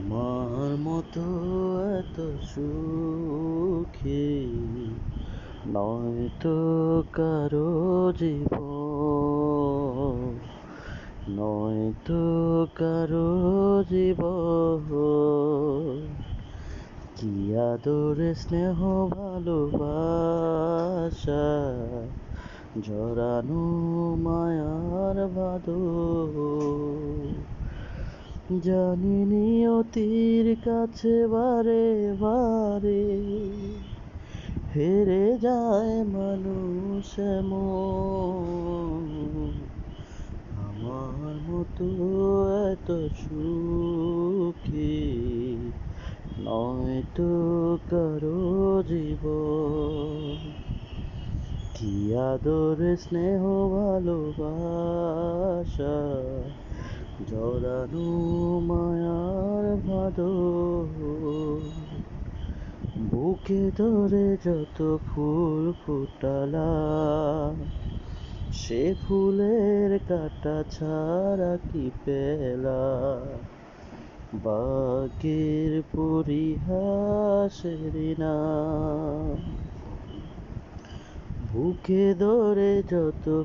আমার মতো এত সুখী নয়তো কারো জীবন, নয়তো কারো জীবন। কি আদরে স্নেহ ভালোবাসা জড়ানো মায়ার বাঁধন। জানি নিয়তির কাছে বারে বারে হেরে যায় মানুষ এমন। আমার মতো এত সুখী নয়তো কারো জীবন। কি আদরে স্নেহ ভালোবাসা জড়ানো মায়ার বাঁধন। বুকে ধরে যত ফুল ফুটালাম, সে ফুলের কাঁটা ছাড়া কি পেলাম? ভাগ্যের পরিহাসের নাম। বুকে ধরে যত